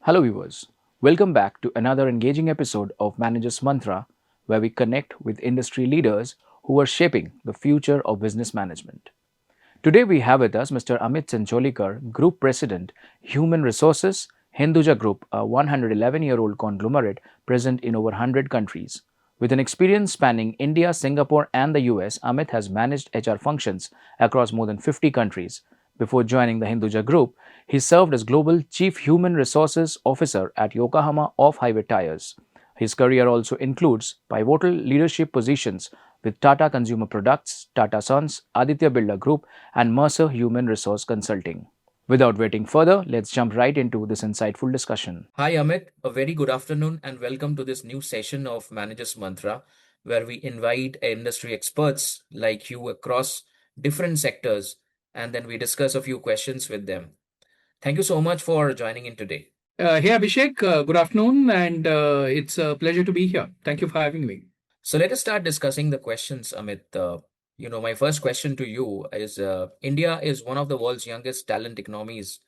Hello, viewers. Welcome back to another engaging episode of Manager's Mantra, where we connect with industry leaders who are shaping the future of business management. Today, we have with us Mr. Amit Chincholikar, Group President, Human Resources, Hinduja Group, a 111-year-old conglomerate present in over 100 countries. With an experience spanning India, Singapore, and the US, Amit has managed HR functions across more than 50 countries. Before joining the Hinduja Group, he served as Global Chief Human Resources Officer at Yokohama Off Highway Tires. His career also includes pivotal leadership positions with Tata Consumer Products, Tata Sons, Aditya Birla Group, and Mercer Human Resource Consulting. Without waiting further, let's jump right into this insightful discussion. Hi Amit, a very good afternoon and welcome to this new session of Managers Mantra, where we invite industry experts like you across different sectors and then we discuss a few questions with them. Thank you so much for joining in today. Hey Abhishek, good afternoon, and it's a pleasure to be here. Thank you for having me. So let us start discussing the questions, Amit. My first question to you is India is one of the world's youngest talent economies,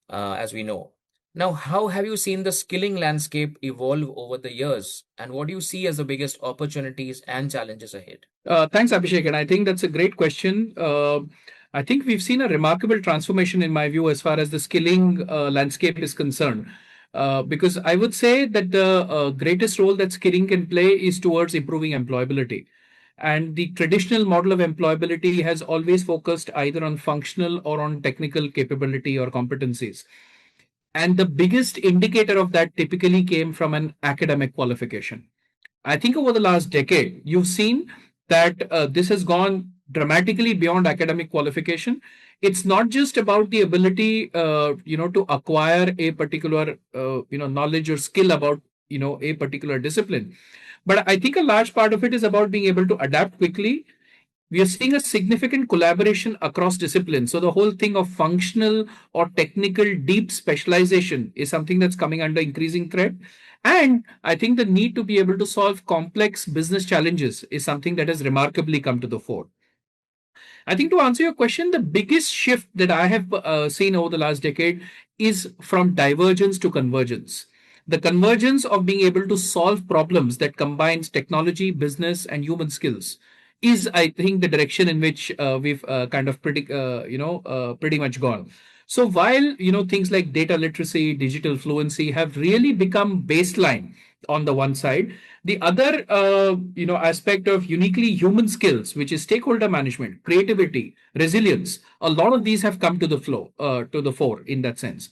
as we know. Now, how have you seen the skilling landscape evolve over the years, and what do you see as the biggest opportunities and challenges ahead? Thanks, Abhishek, and I think that's a great question. I think we've seen a remarkable transformation, in my view, as far as the skilling landscape is concerned. Because I would say that the greatest role that skilling can play is towards improving employability. And the traditional model of employability has always focused either on functional or on technical capability or competencies. And the biggest indicator of that typically came from an academic qualification. I think over the last decade, you've seen that this has gone dramatically beyond academic qualification. It's not just about the ability, to acquire a particular, knowledge or skill about, a particular discipline. But I think a large part of it is about being able to adapt quickly. We are seeing a significant collaboration across disciplines. So the whole thing of functional or technical deep specialization is something that's coming under increasing threat. And I think the need to be able to solve complex business challenges is something that has remarkably come to the fore. I think to answer your question, the biggest shift that I have seen over the last decade is from divergence to convergence. The convergence of being able to solve problems that combines technology, business, and human skills is, I think, the direction in which we've kind of pretty much gone. So while things like data literacy, digital fluency have really become baseline on the one side, the other aspect of uniquely human skills, which is stakeholder management, creativity, resilience, a lot of these have come to the fore in that sense.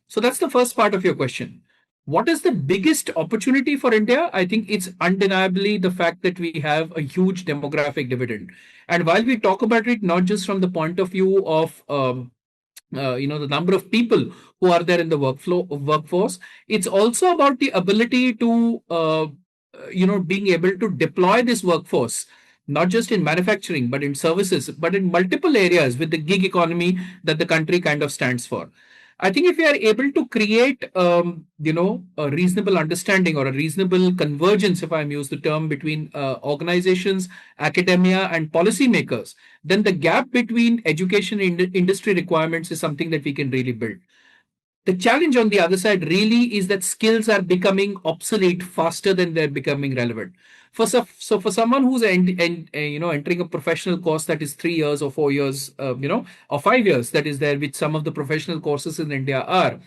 So that's the first part of your question. What is the biggest opportunity for India? I think it's undeniably the fact that we have a huge demographic dividend. And while we talk about it, not just from the point of view of the number of people who are there in the workforce, it's also about the ability to being able to deploy this workforce not just in manufacturing but in services, but in multiple areas with the gig economy that the country kind of stands for. I think if we are able to create, a reasonable understanding or a reasonable convergence, if I'm use the term, between organizations, academia, and policymakers, then the gap between education and industry requirements is something that we can really build. The challenge on the other side really is that skills are becoming obsolete faster than they're becoming relevant. So for someone who's entering a professional course that is 3 years or 4 years, or 5 years, that is there, which some of the professional courses in India are,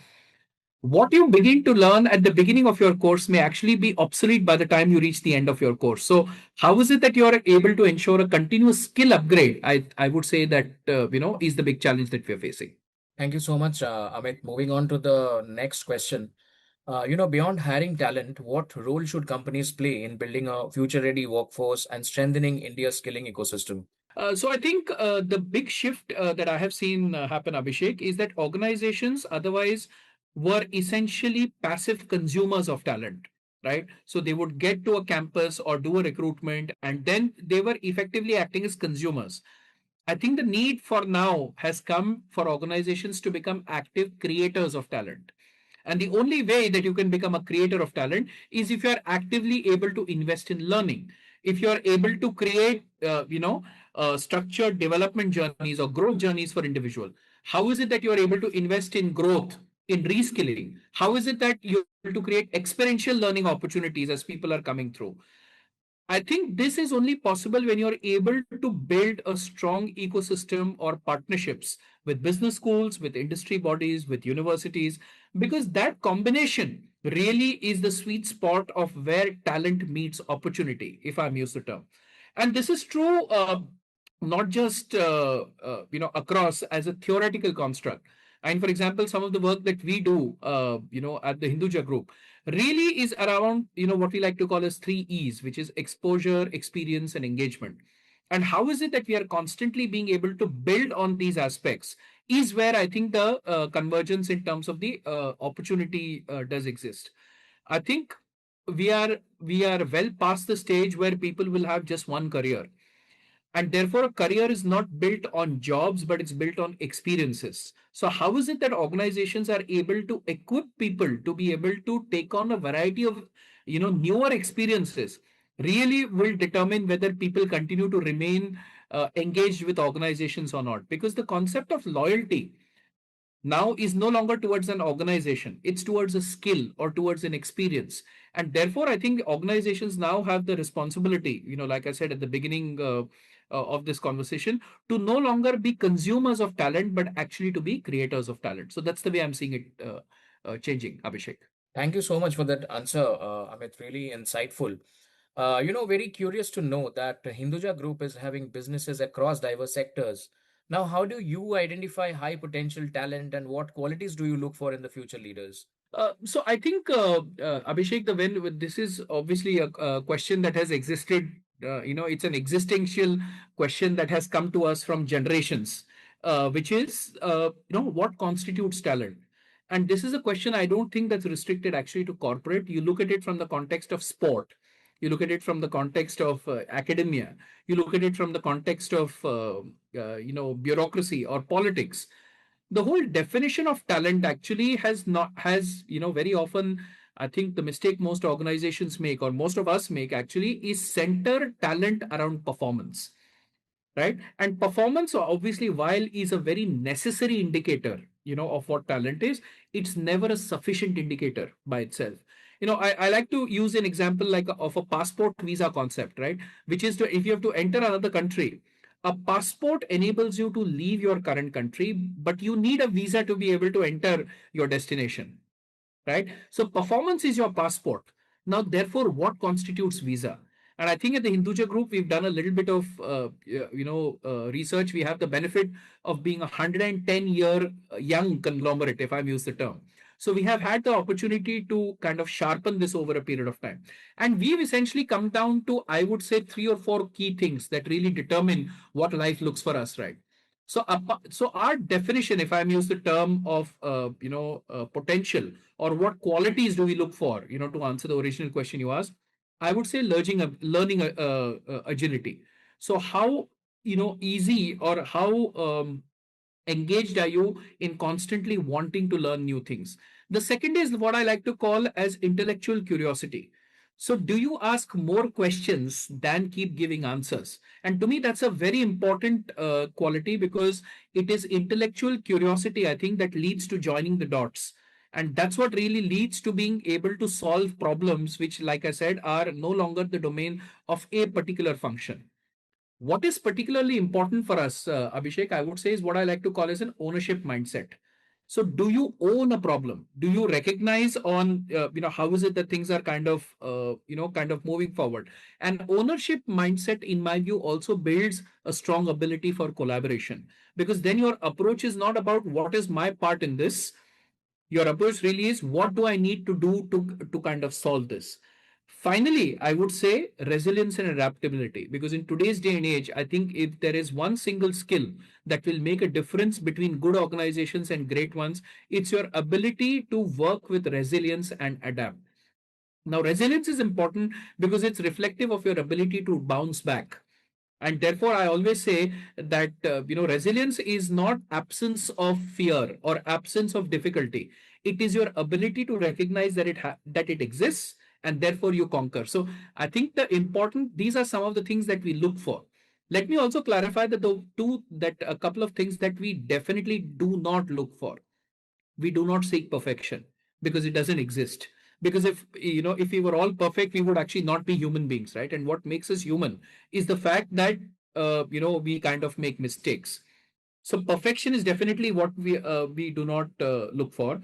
what you begin to learn at the beginning of your course may actually be obsolete by the time you reach the end of your course. So how is it that you are able to ensure a continuous skill upgrade? I would say that is the big challenge that we are facing. Thank you so much, Amit. Moving on to the next question. Beyond hiring talent, what role should companies play in building a future-ready workforce and strengthening India's skilling ecosystem? So I think the big shift that I have seen happen, Abhishek, is that organizations otherwise were essentially passive consumers of talent, right? So they would get to a campus or do a recruitment, and then they were effectively acting as consumers. I think the need for now has come for organizations to become active creators of talent. And the only way that you can become a creator of talent is if you are actively able to invest in learning. If you are able to create, structured development journeys or growth journeys for individual. How is it that you are able to invest in growth in reskilling? How is it that you're able to create experiential learning opportunities as people are coming through? I think this is only possible when you're able to build a strong ecosystem or partnerships with business schools, with industry bodies, with universities, because that combination really is the sweet spot of where talent meets opportunity, if I'm used the term. And this is true not just across as a theoretical construct. And for example, some of the work that we do at the Hinduja group really is around what we like to call as three E's, which is exposure, experience, and engagement. And how is it that we are constantly being able to build on these aspects is where I think the convergence in terms of the opportunity does exist. I think we are well past the stage where people will have just one career, and therefore a career is not built on jobs, but it's built on experiences. So how is it that organizations are able to equip people to be able to take on a variety of newer experiences really will determine whether people continue to remain engaged with organizations or not, because the concept of loyalty now is no longer towards an organization, it's towards a skill or towards an experience. And therefore I think organizations now have the responsibility, like I said at the beginning of this conversation, to no longer be consumers of talent but actually to be creators of talent. So that's the way I'm seeing it changing, Abhishek. Thank you so much for that answer, Amit. Really insightful. Very curious to know that Hinduja Group is having businesses across diverse sectors. Now, how do you identify high potential talent and what qualities do you look for in the future leaders? So I think Abhishek, the when this is obviously a question that has existed. It's an existential question that has come to us from generations, which is what constitutes talent. And this is a question I don't think that's restricted actually to corporate. You look at it from the context of sport. You look at it from the context of academia. You look at it from the context of bureaucracy or politics. The whole definition of talent actually has very often, I think the mistake most organizations make or most of us make actually is center talent around performance, right? And performance obviously, while is a very necessary indicator of what talent is, it's never a sufficient indicator by itself. I like to use an example like of a passport visa concept, right? Which is to, if you have to enter another country, a passport enables you to leave your current country, but you need a visa to be able to enter your destination, right? So performance is your passport. Now, therefore, what constitutes visa? And I think at the Hinduja Group, we've done a little bit of research. We have the benefit of being a 110-year young conglomerate, if I'm used the term. So we have had the opportunity to kind of sharpen this over a period of time. And we've essentially come down to, I would say, three or four key things that really determine what life looks for us, right? So our definition, if I'm used the term of potential, or what qualities do we look for, to answer the original question you asked, I would say learning agility. So how easy or how engaged are you in constantly wanting to learn new things? The second is what I like to call as intellectual curiosity. So do you ask more questions than keep giving answers? And to me, that's a very important quality, because it is intellectual curiosity, I think, that leads to joining the dots. And that's what really leads to being able to solve problems which, like I said, are no longer the domain of a particular function. What is particularly important for us, Abhishek, I would say, is what I like to call as an ownership mindset. So, do you own a problem? Do you recognize on, how is it that things are kind of moving forward? And ownership mindset, in my view, also builds a strong ability for collaboration, because then your approach is not about what is my part in this. Your approach really is what do I need to do to kind of solve this. Finally, I would say resilience and adaptability, because in today's day and age, I think if there is one single skill that will make a difference between good organizations and great ones, it's your ability to work with resilience and adapt. Now, resilience is important because it's reflective of your ability to bounce back. And therefore, I always say that resilience is not absence of fear or absence of difficulty. It is your ability to recognize that that it exists, and therefore you conquer. So I think these are some of the things that we look for. Let me also clarify that a couple of things that we definitely do not look for. we do not seek perfection because it doesn't exist. Because if we were all perfect, we would actually not be human beings, right? And what makes us human is the fact that we kind of make mistakes. So perfection is definitely what we do not look for.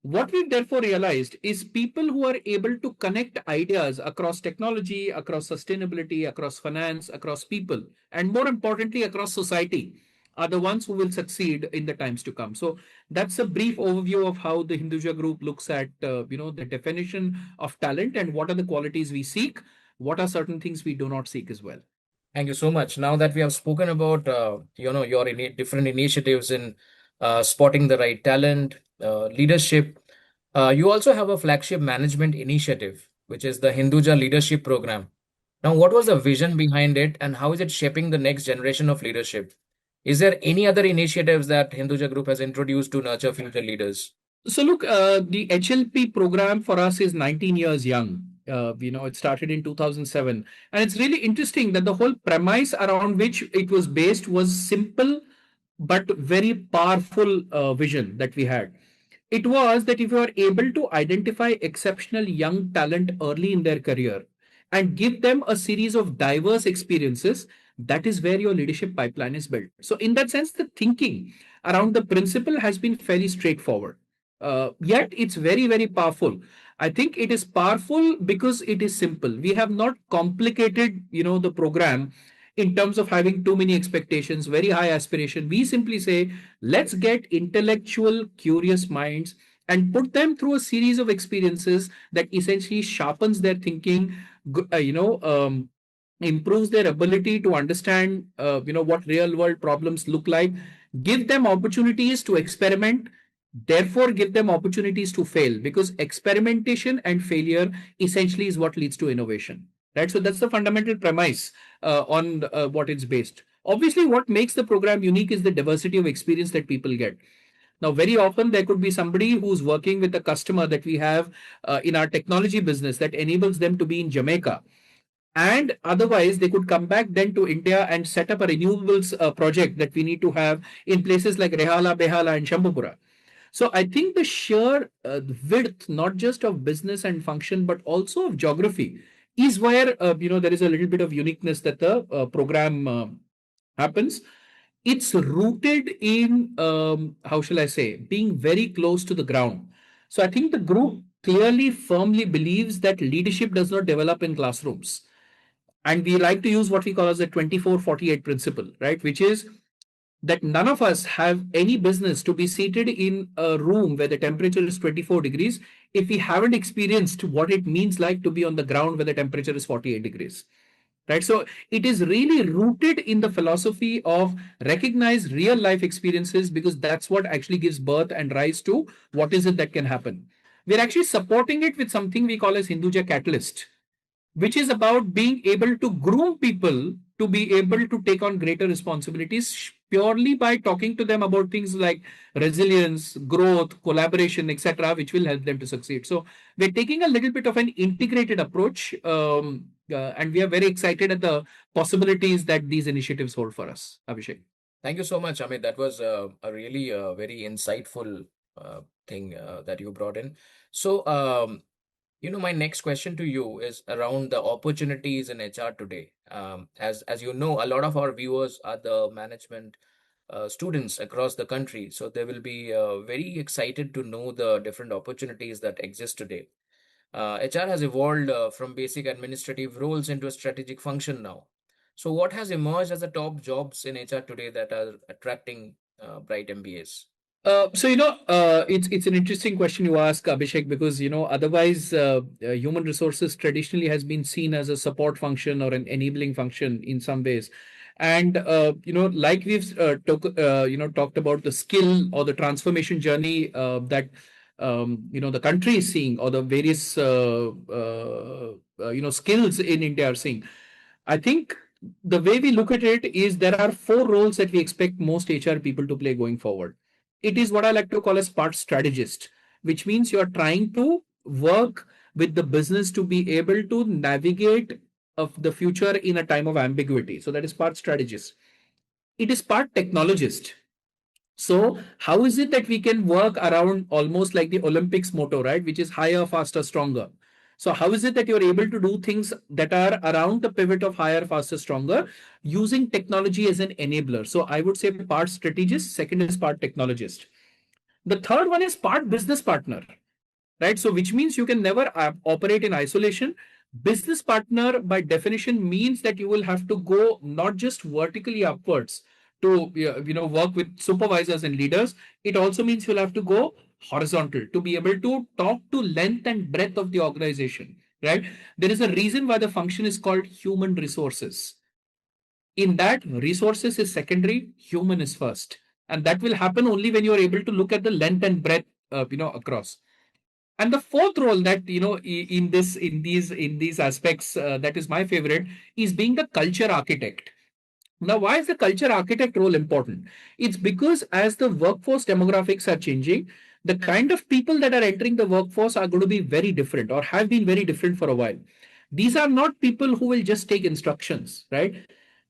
What we've therefore realized is people who are able to connect ideas across technology, across sustainability, across finance, across people, and more importantly, across society, are the ones who will succeed in the times to come. So that's a brief overview of how the Hinduja Group looks at the definition of talent and what are the qualities we seek, what are certain things we do not seek as well. Thank you so much. Now that we have spoken about your different initiatives in spotting the right talent, leadership, you also have a flagship management initiative, which is the Hinduja Leadership Program. Now, what was the vision behind it, and how is it shaping the next generation of leadership? Is there any other initiatives that Hinduja Group has introduced to nurture future leaders? So look, the HLP program for us is 19 years young. It started in 2007, and it's really interesting that the whole premise around which it was based was simple but very powerful vision that we had. It was that if you are able to identify exceptional young talent early in their career and give them a series of diverse experiences, that is where your leadership pipeline is built. So, in that sense, the thinking around the principle has been fairly straightforward. Yet it's very, very powerful. I think it is powerful because it is simple. We have not complicated, the program in terms of having too many expectations, very high aspiration. We simply say, let's get intellectual, curious minds and put them through a series of experiences that essentially sharpens their thinking, improves their ability to understand, what real world problems look like, give them opportunities to experiment, therefore give them opportunities to fail, because experimentation and failure essentially is what leads to innovation, right? So that's the fundamental premise on what it's based. Obviously, what makes the program unique is the diversity of experience that people get. Now, very often there could be somebody who's working with a customer that we have in our technology business that enables them to be in Jamaica, and otherwise they could come back then to India and set up a renewables project that we need to have in places like Rehala, Behala, and Shambhapura. So I think the sheer width, not just of business and function, but also of geography, is where there is a little bit of uniqueness that the program happens. It's rooted in how shall I say, being very close to the ground. So I think the group clearly, firmly believes that leadership does not develop in classrooms, and we like to use what we call as the 24-48 principle, right? Which is that none of us have any business to be seated in a room where the temperature is 24 degrees if we haven't experienced what it means like to be on the ground where the temperature is 48 degrees, right? So it is really rooted in the philosophy of recognize real life experiences, because that's what actually gives birth and rise to what is it that can happen. We're actually supporting it with something we call as Hinduja Catalyst, which is about being able to groom people to be able to take on greater responsibilities purely by talking to them about things like resilience, growth, collaboration, etc., which will help them to succeed. So we're taking a little bit of an integrated approach, and we are very excited at the possibilities that these initiatives hold for us. Abhishek. Thank you so much, Amit. That was a really very insightful thing that you brought in. So, my next question to you is around the opportunities in HR today. As you know, a lot of our viewers are the management students across the country, so they will be very excited to know the different opportunities that exist today. HR has evolved from basic administrative roles into a strategic function now. So, what has emerged as the top jobs in HR today that are attracting bright MBAs? It's an interesting question you ask, Abhishek, because otherwise human resources traditionally has been seen as a support function or an enabling function in some ways, and like we've talked about the skill or the transformation journey that the country is seeing, or the various skills in India are seeing. I think the way we look at it is there are four roles that we expect most HR people to play going forward. It is what I like to call as part strategist, which means you're trying to work with the business to be able to navigate of the future in a time of ambiguity. So that is part strategist. It is part technologist, So how is it that we can work around almost like the Olympics motto, right? Which is higher, faster, stronger. So how is it that you're able to do things that are around the pivot of higher, faster, stronger using technology as an enabler? So I would say part strategist, second is part technologist. The third one is part business partner, right? So which means you can never operate in isolation. Business partner by definition means that you will have to go not just vertically upwards to work with supervisors and leaders. It also means you'll have to go horizontal to be able to talk to length and breadth of the organization, right? There is a reason why the function is called human resources. In that, resources is secondary, human is first, and that will happen only when you are able to look at the length and breadth across. And the fourth role that in these aspects that is my favorite is being the culture architect. Now, why is the culture architect role important? It's because as the workforce demographics are changing, the kind of people that are entering the workforce are going to be very different or have been very different for a while. These are not people who will just take instructions, right?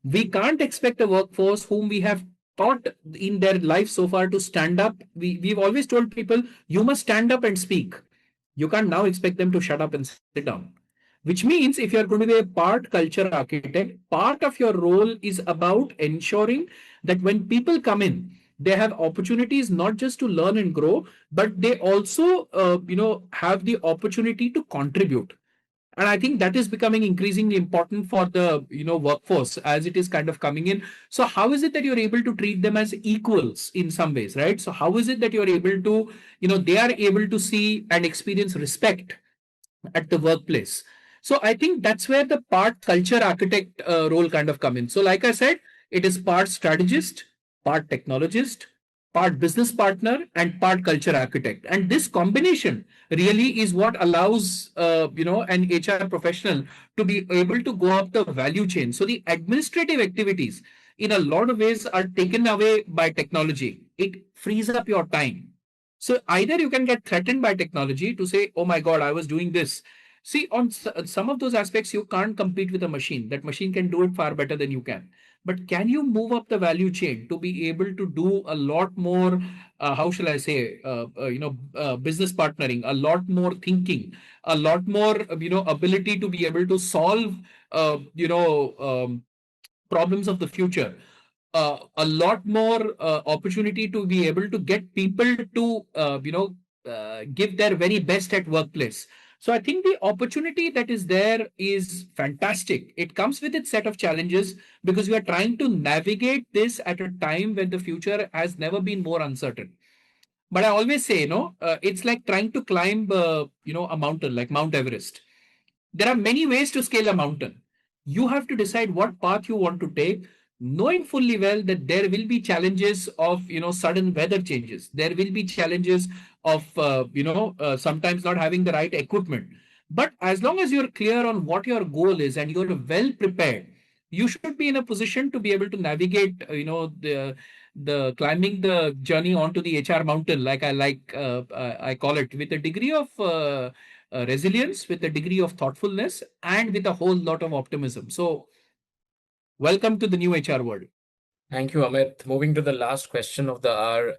We can't expect a workforce whom we have taught in their life so far to stand up. We've always told people, you must stand up and speak. You can't now expect them to shut up and sit down. Which means if you're going to be a part culture architect, part of your role is about ensuring that when people come in, they have opportunities not just to learn and grow, but they also, have the opportunity to contribute. And I think that is becoming increasingly important for the workforce as it is kind of coming in. So how is it that you're able to treat them as equals in some ways, right? So how is it that you're able to, they are able to see and experience respect at the workplace? So I think that's where the part culture architect role kind of come in. So like I said, it is part strategist, part technologist, part business partner, and part culture architect. And this combination really is what allows an HR professional to be able to go up the value chain. So the administrative activities in a lot of ways are taken away by technology. It frees up your time. So either you can get threatened by technology to say, oh my God, I was doing this. See, on some of those aspects, you can't compete with a machine. That machine can do it far better than you can. But can you move up the value chain to be able to do a lot more, how shall I say, business partnering, a lot more thinking, a lot more, ability to be able to solve, problems of the future, a lot more opportunity to be able to get people to give their very best at workplace. So I think the opportunity that is there is fantastic. It comes with its set of challenges because we are trying to navigate this at a time when the future has never been more uncertain. But I always say, it's like trying to climb a mountain like Mount Everest. There are many ways to scale a mountain. You have to decide what path you want to take, knowing fully well that there will be challenges of sudden weather changes. There will be challenges of sometimes not having the right equipment. But as long as you're clear on what your goal is and you're well prepared, you should be in a position to be able to navigate the climbing the journey onto the HR mountain, I call it, with a degree of resilience, with a degree of thoughtfulness, and with a whole lot of optimism. So, welcome to the new HR world. Thank you, Amit. Moving to the last question of the hour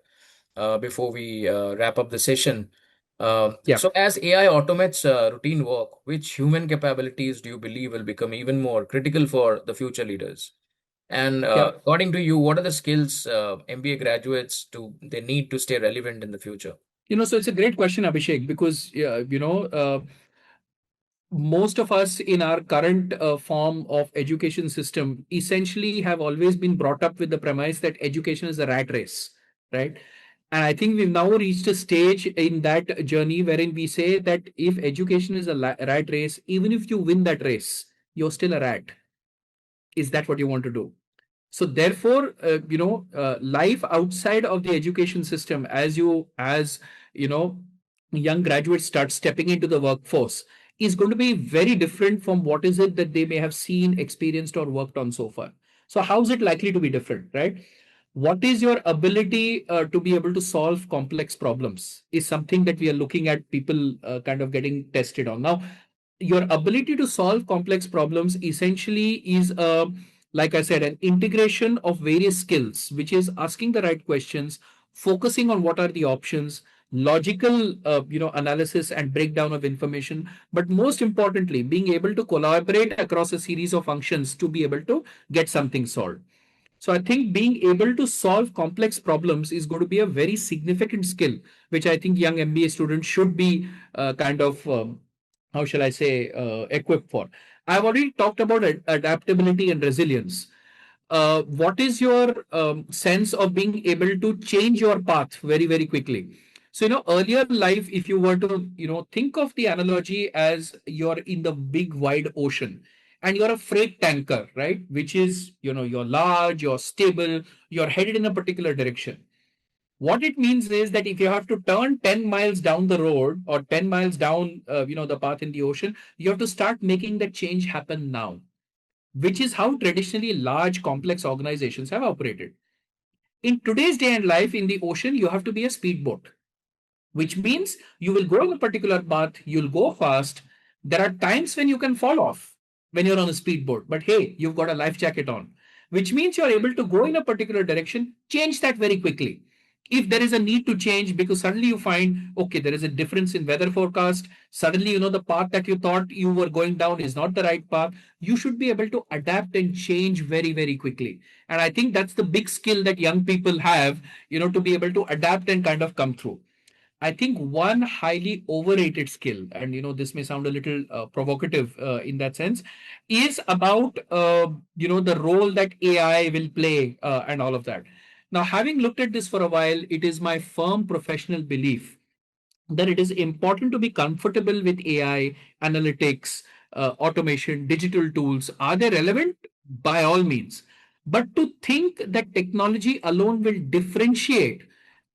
before we wrap up the session. Yeah. So, as AI automates routine work, which human capabilities do you believe will become even more critical for the future leaders? And Yeah. according to you, what are the skills MBA graduates they need to stay relevant in the future? So it's a great question, Abhishek, because most of us in our current form of education system essentially have always been brought up with the premise that education is a rat race, right? And I think we've now reached a stage in that journey wherein we say that if education is a rat race, even if you win that race, you're still a rat. Is that what you want to do? So therefore, life outside of the education system, as you know young graduates start stepping into the workforce, is going to be very different from what is it that they may have seen, experienced, or worked on so far. So how is it likely to be different, right? What is your ability to be able to solve complex problems is something that we are looking at people kind of getting tested on now. Your ability to solve complex problems essentially is like I said, an integration of various skills, which is asking the right questions, focusing on what are the options, logical analysis and breakdown of information, but most importantly being able to collaborate across a series of functions to be able to get something solved. So I think being able to solve complex problems is going to be a very significant skill, which I think young MBA students should be kind of, how shall I say, equipped for. I've already talked about adaptability and resilience. What is your sense of being able to change your path very, very quickly? So, earlier life, if you were to, think of the analogy as you're in the big wide ocean and you're a freight tanker, right? Which is, you're large, you're stable, you're headed in a particular direction. What it means is that if you have to turn 10 miles down the road or 10 miles down, the path in the ocean, you have to start making that change happen now, which is how traditionally large, complex organizations have operated. In today's day and life, in the ocean, you have to be a speedboat, which means you will go in a particular path, you'll go fast. There are times when you can fall off when you're on a speedboat, but hey, you've got a life jacket on, which means you're able to go in a particular direction, change that very quickly. If there is a need to change because suddenly you find, okay, there is a difference in weather forecast, suddenly the path that you thought you were going down is not the right path, you should be able to adapt and change very, very quickly. And I think that's the big skill that young people have, to be able to adapt and kind of come through. I think one highly overrated skill, and this may sound a little provocative in that sense, is about the role that AI will play and all of that. Now, having looked at this for a while, it is my firm professional belief that it is important to be comfortable with AI, analytics, automation, digital tools. Are they relevant? By all means. But to think that technology alone will differentiate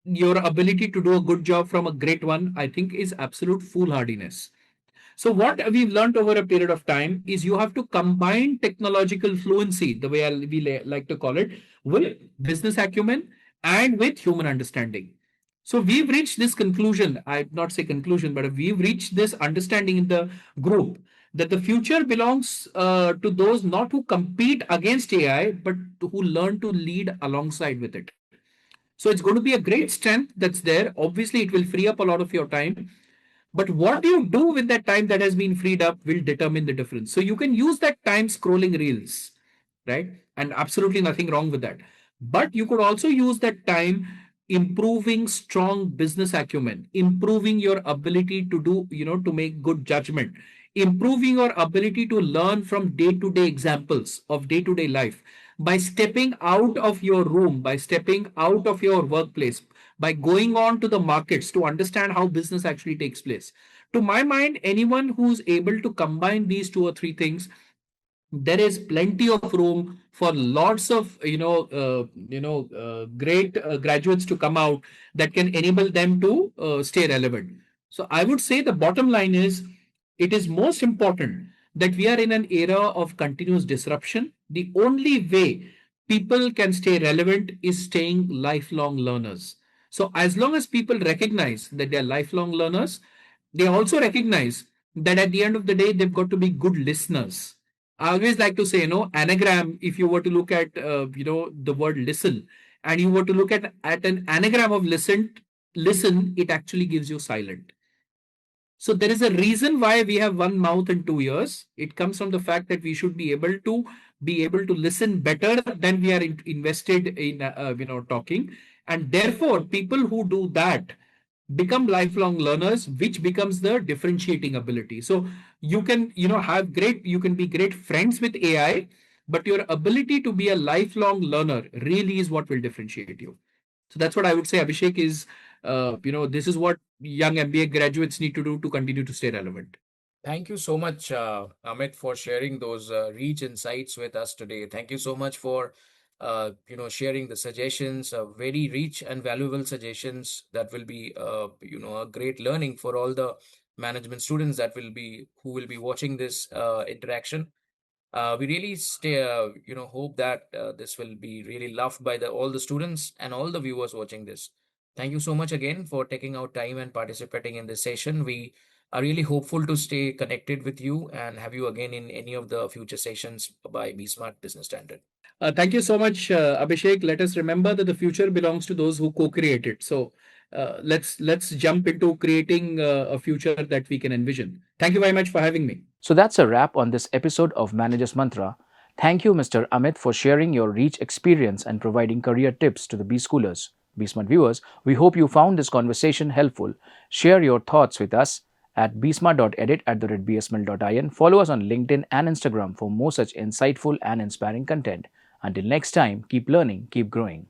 your ability to do a good job from a great one, I think is absolute foolhardiness. So what we've learned over a period of time is you have to combine technological fluency, the way we like to call it, with business acumen and with human understanding. So we've reached this conclusion. I not say conclusion, but we've reached this understanding in the group that the future belongs to those not who compete against AI, but who learn to lead alongside with it. So it's going to be a great strength that's there. Obviously, it will free up a lot of your time. But what you do with that time that has been freed up will determine the difference. So you can use that time scrolling reels, right? And absolutely nothing wrong with that. But you could also use that time improving strong business acumen, improving your ability to do, to make good judgment, improving your ability to learn from day to day examples of day to day life by stepping out of your room, by stepping out of your workplace, by going on to the markets to understand how business actually takes place. To my mind, anyone who's able to combine these two or three things, there is plenty of room for lots of great graduates to come out that can enable them to stay relevant. So I would say the bottom line is it is most important that we are in an era of continuous disruption. The only way people can stay relevant is staying lifelong learners. So as long as people recognize that they are lifelong learners, they also recognize that at the end of the day they've got to be good listeners. I always like to say, anagram, if you were to look at, the word listen, and you were to look at an anagram of listen, it actually gives you silent. So there is a reason why we have one mouth and two ears. It comes from the fact that we should be able to listen better than we are invested in, talking. And therefore, people who do that become lifelong learners, which becomes the differentiating ability. So you can you can be great friends with AI, but your ability to be a lifelong learner really is what will differentiate you. So that's what I would say, Abhishek, is this is what young MBA graduates need to do to continue to stay relevant. Thank you so much, Amit, for sharing those rich insights with us today. Thank you so much for sharing the suggestions, very rich and valuable suggestions that will be a great learning for all the management students that will be who will be watching this interaction. We really hope that this will be really loved by the all the students and all the viewers watching this. Thank you so much again for taking out time and participating in this session. We are really hopeful to stay connected with you and have you again in any of the future sessions by BSmart Business Standard. Thank you so much, Abhishek. Let us remember that the future belongs to those who co-create it. So let's jump into creating a future that we can envision. Thank you very much for having me. So that's a wrap on this episode of Manager's Mantra. Thank you, Mr. Amit, for sharing your rich experience and providing career tips to the B Schoolers. B Smart viewers, we hope you found this conversation helpful. Share your thoughts with us at bsmart.edit@bsml.in. Follow us on LinkedIn and Instagram for more such insightful and inspiring content. Until next time, keep learning, keep growing.